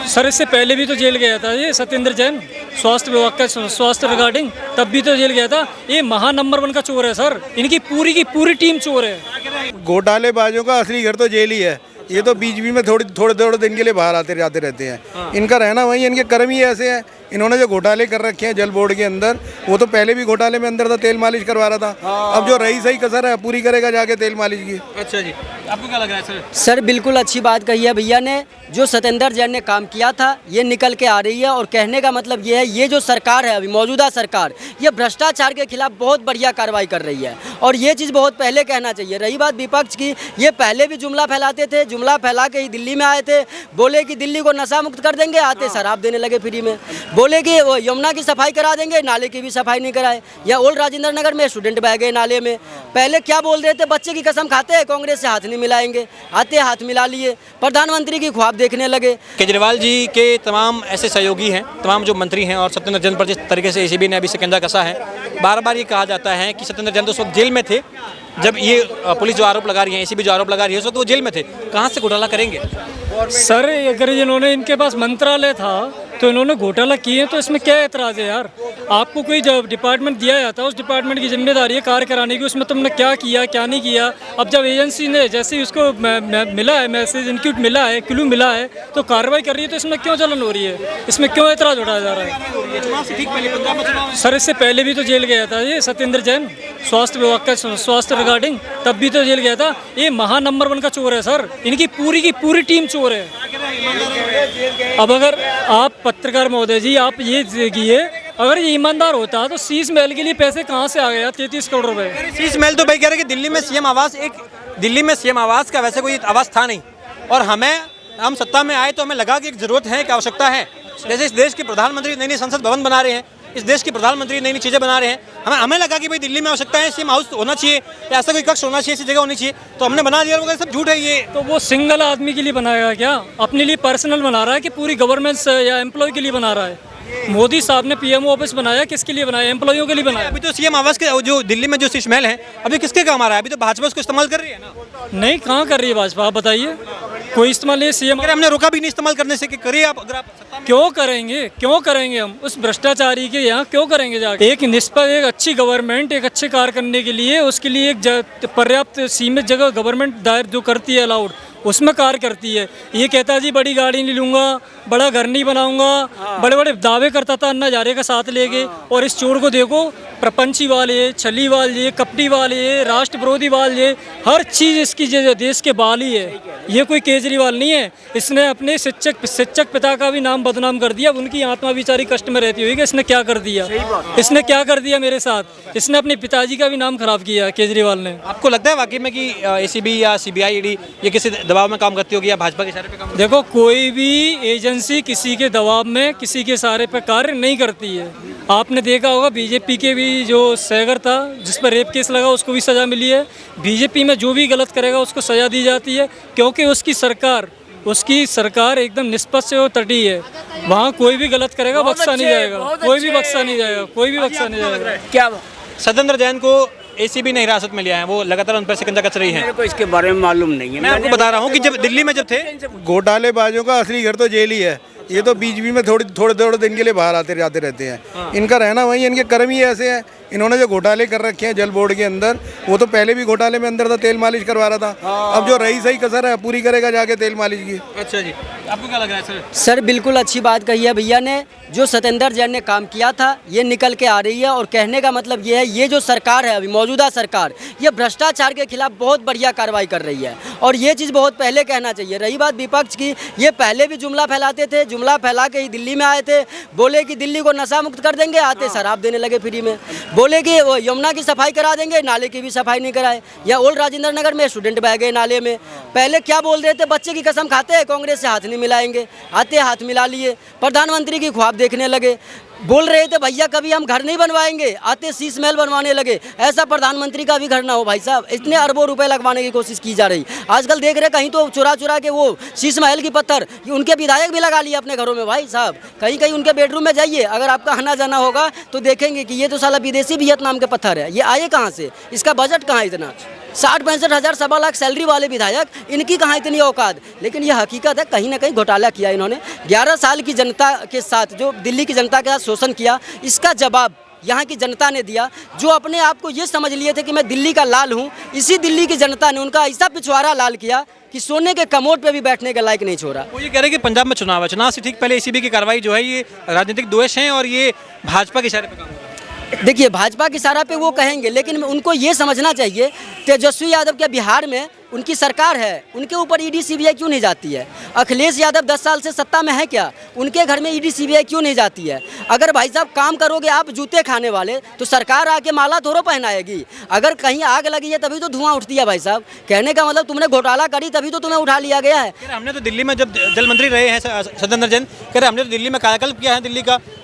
Sir इससे पहले भी तो जेल गया था ये सत्येंद्र जैन, स्वास्थ्य विभाग का स्वास्थ्य रिगार्डिंग, तब भी तो जेल गया था। ये महा नंबर 1 का चोर है सर, इनकी की पूरी टीम चोर है। घोटालेबाजों का असली घर तो जेल ही है। ये तो बीच में थोड़े दिन के लिए बाहर आते जाते रहते हैं। इनका रहना वही, इनके कर्म ही ऐसे हैं। इन्होंने जो घोटाले कर रखे हैं जल बोर्ड के अंदर, वो तो पहले भी घोटाले में अंदर था, तेल मालिश करवा रहा था। अब जो रही सही कसर है पूरी करेगा जाके तेल मालिश की। अच्छा जी, आपको क्या लग रहा है सर? सर बिल्कुल अच्छी बात कही है भैया ने। जो सत्येंद्र जैन ने काम किया था ये निकल के आ रही है, और कहने का मतलब ये है, ये जो सरकार है अभी मौजूदा सरकार, ये भ्रष्टाचार के खिलाफ बहुत बढ़िया कार्रवाई कर रही है, और ये चीज़ बहुत पहले कहना चाहिए। रही बात विपक्ष की, ये पहले भी जुमला फैलाते थे, जुमला फैला के ही दिल्ली में आए थे, बोले कि दिल्ली को नशा मुक्त कर देंगे, आते शराब देने लगे फ्री में, बोले कि यमुना की सफाई करा देंगे, नाले की भी सफाई नहीं कराए। या ओल्ड राजेंद्र नगर में स्टूडेंट बह गए नाले में, पहले क्या बोल रहे थे, बच्चे की कसम खाते हैं कांग्रेस से हाथ नहीं मिलाएंगे, आते हाथ मिला लिए, प्रधानमंत्री की ख्वाब देखने लगे। केजरीवाल जी के तमाम ऐसे सहयोगी हैं, तमाम जो मंत्री हैं, और सत्येंद्र जैन पर जिस तरीके से एसीबी ने अभी शिकंजा कसा है, बार बार ये कहा जाता है कि सत्येंद्र जैन तो उस वक्त जेल में थे जब ये पुलिस जो आरोप लगा रही है, एसीबी जो आरोप लगा रही है, उस वक्त वो जेल में थे। कहाँ से घोटाला करेंगे? सर अगर इन्होंने, इनके पास मंत्रालय था तो इन्होंने घोटाला किए, तो इसमें क्या एतराज़ है यार? आपको कोई जब डिपार्टमेंट दिया जाता है, उस डिपार्टमेंट की जिम्मेदारी है कार्य कराने की, उसमें तुमने क्या किया क्या नहीं किया। अब जब एजेंसी ने जैसे ही उसको मिला है मैसेज, इनक्यूट मिला है, क्लू मिला है, तो कार्रवाई कर रही है, तो इसमें क्यों जलन हो रही है? इसमें क्यों एतराज़ उठाया जा रहा है? सर इससे पहले भी तो जेल गया था ये सत्येंद्र जैन, स्वास्थ्य विभाग का स्वास्थ्य रिगार्डिंग, तब भी तो जेल गया था। ये महा नंबर 1 का चोर है सर, इनकी की पूरी टीम चोर है। अब अगर आप पत्रकार महोदय जी, आप ये देखिए, अगर ये ईमानदार होता तो शीश महल के लिए पैसे कहाँ से आ गया 33 करोड़ रुपए? शीश महल तो भाई कह रहे कि दिल्ली में सीएम आवास का वैसे कोई आवास था नहीं, और हम सत्ता में आए तो हमें लगा कि एक जरूरत है, एक आवश्यकता है। जैसे इस देश के प्रधानमंत्री नई संसद भवन बना रहे हैं, इस देश के प्रधानमंत्री नई चीज़ें बना रहे हैं, हमें लगा कि भाई दिल्ली में आवश्यकता है, सीएम हाउस होना चाहिए, या ऐसा कोई कक्ष होना चाहिए, ऐसी जगह होनी चाहिए, तो हमने बना दिया। वो सब झूठ है ये। तो वो सिंगल आदमी के लिए बनाएगा क्या? अपने लिए पर्सनल बना रहा है कि पूरी गवर्नमेंट या एम्प्लॉय के लिए बना रहा है? मोदी साहब ने पीएमओ ऑफिस बनाया, किसके लिए बनाया? एम्प्लॉइयों के लिए बनाया। अभी तो सीएम आवास के जो दिल्ली में जो शीश महल है, अभी किसके काम आ रहा है? अभी तो भाजपा उसको इस्तेमाल कर रही है ना। नहीं, कहाँ कर रही है भाजपा? आप बताइए, कोई इस्तेमाल नहीं। सीएम हमने रोका भी नहीं इस्तेमाल करने से कि करिए आप, अगर आप क्यों करेंगे हम उस भ्रष्टाचारी के यहाँ क्यों करेंगे जाके? एक निष्पक्ष, एक अच्छी गवर्नमेंट, एक अच्छे कार्य करने के लिए, उसके लिए एक पर्याप्त सीमित जगह गवर्नमेंट दायर जो करती है अलाउड, उसमें कार्य करती है। ये कहता है जी बड़ी गाड़ी नहीं लूँगा, बड़ा घर नहीं बनाऊंगा, बड़े बड़े दावे करता था अन्ना हजारे का साथ लेके, और इस चोर को देखो, प्रपंची वाले, छली वाले, कपटी वाले, राष्ट्र विरोधी वाले, हर चीज़ इसकी देश के बाल ही है। ये कोई केजरीवाल नहीं है। इसने अपने शिक्षक पिता का भी नाम बदनाम कर दिया। उनकी आत्मा बेचारी कष्ट में रहती होगी, इसने क्या कर दिया, इसने क्या कर दिया मेरे साथ? इसने अपने पिताजी का भी नाम खराब किया केजरीवाल ने। आपको लगता है वाकई में कि एसीबी या सीबीआई, ईडी ये किसी दबाव में काम करती होगी या भाजपा के इशारे पे काम? देखो, कोई भी एजेंसी किसी के दबाव में, किसी के इशारे पे कार्य नहीं करती है। आपने देखा होगा बीजेपी के भी जो सैगर था, जिस पर रेप केस लगा, उसको भी सज़ा मिली है। बीजेपी में जो भी गलत करेगा उसको सज़ा दी जाती है, क्योंकि उसकी सरकार एकदम निष्पक्ष और तटी है। वहाँ कोई भी गलत करेगा बख्शा नहीं जाएगा, कोई भी बख्शा नहीं जाएगा। क्या सत्येंद्र जैन को एसीबी ने हिरासत में लिया है, वो लगातार उन पर शिकंजा कस रही है। मेरे को इसके बारे में मालूम नहीं है। मैं आपको बता रहा हूँ कि जब दिल्ली में जब थे, घोटालेबाजों का असली घर तो जेल ही है। ये तो बीच में थोड़े दिन के लिए बाहर आते जाते रहते हैं। इनका रहना वही, इनके कर्म ही ऐसे हैं। इन्होंने जो घोटाले कर रखे हैं जल बोर्ड के अंदर, वो तो पहले भी घोटाले में अंदर था, तेल मालिश करवा रहा था। अब जो रही सही कसर है पूरी करेगा जाके तेल मालिश की। अच्छा जी, आपको क्या लग रहा है सर? सर बिल्कुल अच्छी बात कही है भैया ने। जो सत्येंद्र जैन ने काम किया था ये निकल के आ रही है, और कहने का मतलब ये है, ये जो सरकार है अभी मौजूदा सरकार, ये भ्रष्टाचार के खिलाफ बहुत बढ़िया कार्रवाई कर रही है, और ये चीज़ बहुत पहले कहना चाहिए। रही बात विपक्ष की, ये पहले भी जुमला फैलाते थे, जुमला फैला के ही दिल्ली में आए थे, बोले कि दिल्ली को नशा मुक्त कर देंगे, आते शराब देने लगे फ्री में, बोले कि यमुना की सफाई करा देंगे, नाले की भी सफाई नहीं कराए। या ओल्ड राजेंद्र नगर में स्टूडेंट बह गए नाले में, पहले क्या बोल रहे थे, बच्चे की कसम खाते हैं कांग्रेस से हाथ नहीं मिलाएंगे, आते हाथ मिला लिए, प्रधानमंत्री की ख्वाब देखने लगे, बोल रहे थे भैया कभी हम घर नहीं बनवाएंगे, आते शीश महल बनवाने लगे। ऐसा प्रधानमंत्री का भी घर ना हो भाई साहब, इतने अरबों रुपए लगवाने की कोशिश की जा रही। आजकल देख रहे कहीं तो चुरा के वो शीश महल की पत्थर उनके विधायक भी लगा लिए अपने घरों में भाई साहब। कहीं उनके बेडरूम में जाइए, अगर आपका आना जाना होगा तो देखेंगे कि ये तो साला विदेशी वियतनाम के पत्थर है, ये आए कहाँ से, इसका बजट कहाँ इतना। 60-65 हज़ार 1.25 लाख सैलरी वाले विधायक, इनकी कहाँ इतनी औकात। लेकिन ये हकीकत है, कहीं ना कहीं घोटाला किया इन्होंने। 11 साल की जनता के साथ जो दिल्ली की जनता के साथ शोषण किया, इसका जवाब यहाँ की जनता ने दिया। जो अपने आप को ये समझ लिए थे कि मैं दिल्ली का लाल हूँ, इसी दिल्ली की जनता ने उनका ऐसा पिछवाड़ा लाल किया कि सोने के कमोड पे भी बैठने के लायक नहीं छोड़ा। वो ये कह रहे हैं कि पंजाब में चुनाव है, चुनाव से ठीक पहले एसीबी की कार्रवाई जो है ये राजनीतिक द्वेष है और ये भाजपा के इशारे पर काम हो रहा है। देखिए, भाजपा की इशारा पे वो कहेंगे, लेकिन उनको ये समझना चाहिए तेजस्वी यादव के बिहार में उनकी सरकार है, उनके ऊपर ईडी सीबीआई क्यों नहीं जाती है? अखिलेश यादव 10 साल से सत्ता में है क्या? उनके घर में ईडी सीबीआई क्यों नहीं जाती है? अगर भाई साहब काम करोगे आप जूते खाने वाले, तो सरकार आके माला थोड़ा पहनाएगी। अगर कहीं आग लगी है तभी तो धुआं उठती है भाई साहब। कहने का मतलब तुमने घोटाला करी तभी तो तुम्हें उठा लिया गया है। कह रहे हमने तो दिल्ली में जब जल मंत्री रहे हैं सत्येंद्र जैन, कह रहे हमने तो दिल्ली में कायाकल्प किया है,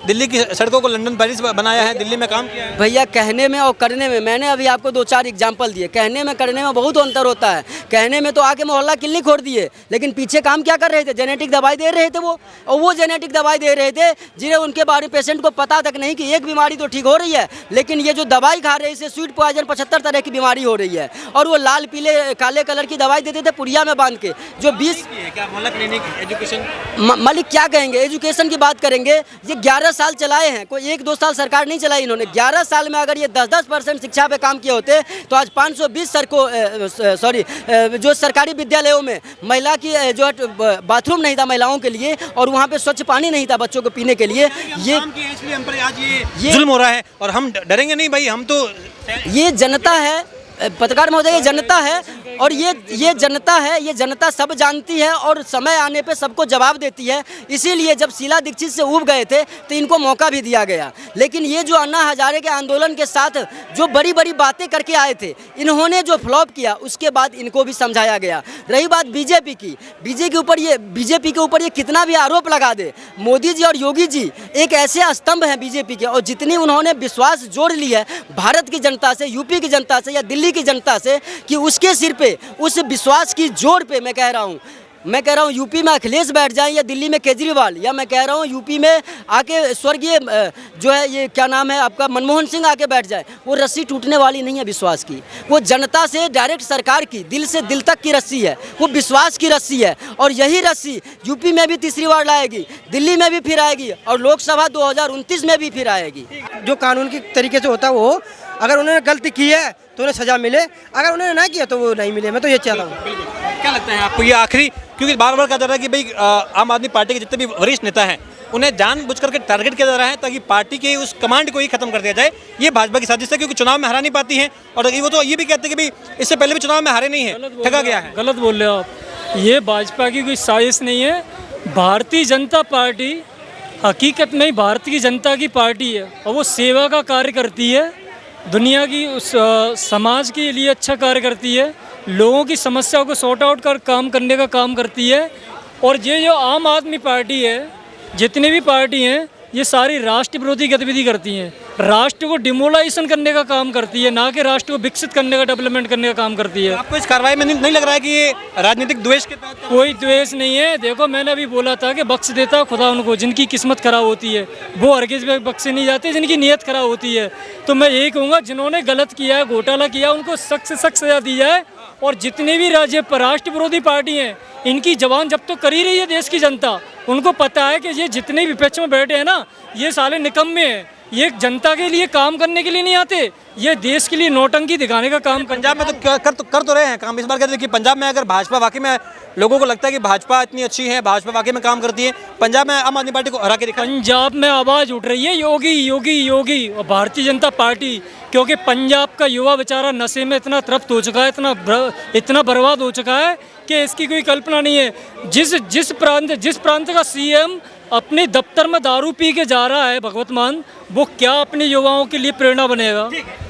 दिल्ली की सड़कों को लंदन पेरिस बनाया है, दिल्ली में काम किया है। भैया, कहने में और करने में, मैंने अभी आपको 2-4 एग्जाम्पल दिए। कहने में करने में बहुत अंतर होता है। कहने में तो आके मोहल्ला क्लिनिक खोल दिए, लेकिन पीछे काम क्या कर रहे थे? जेनेटिक दवाई दे रहे थे वो, और वो जेनेटिक दवाई दे रहे थे जिन्हें उनके बारे में पेशेंट को पता तक नहीं कि एक बीमारी तो ठीक हो रही है, लेकिन ये जो दवाई खा रहे हैं इससे स्वीट पॉइजन 75 तरह की बीमारी हो रही है। और वो लाल पीले काले कलर की दवाई देते थे पुड़िया में बांध के, जो 20 मोहल्ला क्लिनिक एजुकेशन मालिक क्या कहेंगे? एजुकेशन की बात करेंगे। ये 11 साल चलाए हैं, कोई 1-2 साल सरकार नहीं चलाई इन्होंने। 11 साल में अगर ये 10-10% शिक्षा पे काम किए होते तो आज 520 जो सरकारी विद्यालयों में महिला की जो बाथरूम नहीं था महिलाओं के लिए, और वहाँ पे स्वच्छ पानी नहीं था बच्चों को पीने के लिए। ये हम पर आज ये जुल्म हो रहा है और हम डरेंगे नहीं भाई, हम तो ये जनता है पत्रकार महोदय, ये जनता है और ये जनता है, ये जनता सब जानती है और समय आने पे सबको जवाब देती है। इसीलिए जब शीला दीक्षित से उब गए थे तो इनको मौका भी दिया गया, लेकिन ये जो अन्ना हजारे के आंदोलन के साथ जो बड़ी बड़ी बातें करके आए थे, इन्होंने जो फ्लॉप किया उसके बाद इनको भी समझाया गया। रही बात बीजेपी की, बीजेपी के ऊपर ये कितना भी आरोप लगा दे, मोदी जी और योगी जी एक ऐसे स्तंभ हैं बीजेपी के, और जितनी उन्होंने विश्वास जोड़ ली है भारत की जनता से, यूपी की जनता से या दिल्ली की जनता से, कि उसके सिर पे, उस विश्वास की जोर पे मैं कह रहा हूँ यूपी में अखिलेश बैठ जाए या दिल्ली में केजरीवाल, या मैं कह रहा हूँ यूपी में आके स्वर्गीय जो है ये क्या नाम है आपका मनमोहन सिंह आके बैठ जाए, वो रस्सी टूटने वाली नहीं है विश्वास की। वो जनता से डायरेक्ट सरकार की दिल से दिल तक की रस्सी है, वो विश्वास की रस्सी है, और यही रस्सी यूपी में भी तीसरी बार लाएगी, दिल्ली में भी फिर आएगी, और लोकसभा 2029 में भी फिर आएगी। जो कानून की तरीके से होता है वो, अगर उन्होंने गलती की है तो उन्हें सजा मिले, अगर उन्होंने ना किया तो वो नहीं मिले। मैं तो ये चाहता हूँ। क्या लगता है आपको ये आखिरी, क्योंकि बार बार कहा जा रहा है कि भाई आम आदमी पार्टी के जितने भी वरिष्ठ नेता हैं उन्हें जानबूझ करके टारगेट किया जा रहा है ताकि पार्टी के उस कमांड को ही खत्म कर दिया जाए, ये भाजपा की साजिश है, क्योंकि चुनाव में हरा नहीं पाती है, और वो तो ये भी कहते हैं कि भाई इससे पहले भी चुनाव में हारे नहीं है, ठगा गया है। गलत बोल रहे हो आप। ये भाजपा की कोई साजिश नहीं है। भारतीय जनता पार्टी हकीकत में भारतीय जनता की पार्टी है, और वो सेवा का कार्य करती है, दुनिया की उस समाज के लिए अच्छा कार्य करती है, लोगों की समस्याओं को सॉर्ट आउट कर काम करने का काम करती है। और ये जो आम आदमी पार्टी है, जितनी भी पार्टी हैं, ये सारी राष्ट्र विरोधी गतिविधि करती हैं, राष्ट्र को डिमोलाइजेशन करने का काम करती है, ना कि राष्ट्र को विकसित करने का, डेवलपमेंट करने का काम करती है। आपको इस कार्रवाई में नहीं लग रहा है कि ये राजनीतिक द्वेष के तहत? कोई द्वेष नहीं है। देखो, मैंने अभी बोला था कि बख्श देता खुदा उनको जिनकी किस्मत खराब होती है, वो हरगिज़ में बख्शे नहीं जाते जिनकी नीयत खराब होती है। तो मैं यही कहूँगा, जिन्होंने गलत किया है, घोटाला किया, उनको सख्त से सख्त सजा दी जाए। और जितनी भी राष्ट्र विरोधी पार्टी हैं, इनकी जवान जब तो कर ही रही है देश की जनता, उनको पता है कि ये जितने विपक्ष में बैठे हैं ना, ये साले निकम्मे हैं, ये जनता के लिए काम करने के लिए नहीं आते, ये देश के लिए नौटंकी दिखाने का काम। पंजाब में तो कर तो रहे हैं काम। इस बार कहते हैं कि पंजाब में अगर भाजपा वाकई में, लोगों को लगता है कि भाजपा इतनी अच्छी है, भाजपा वाकई में काम करती है, पंजाब में आम आदमी पार्टी को हरा के दिखा। पंजाब में आवाज़ उठ रही है योगी योगी योगी और भारतीय जनता पार्टी, क्योंकि पंजाब का युवा बेचारा नशे में इतना तृप्त हो चुका है, इतना बर्बाद हो चुका है कि इसकी कोई कल्पना नहीं है। जिस प्रांत का सीएम अपने दफ्तर में दारू पी के जा रहा है भगवत मान, वो क्या अपने युवाओं के लिए प्रेरणा बनेगा?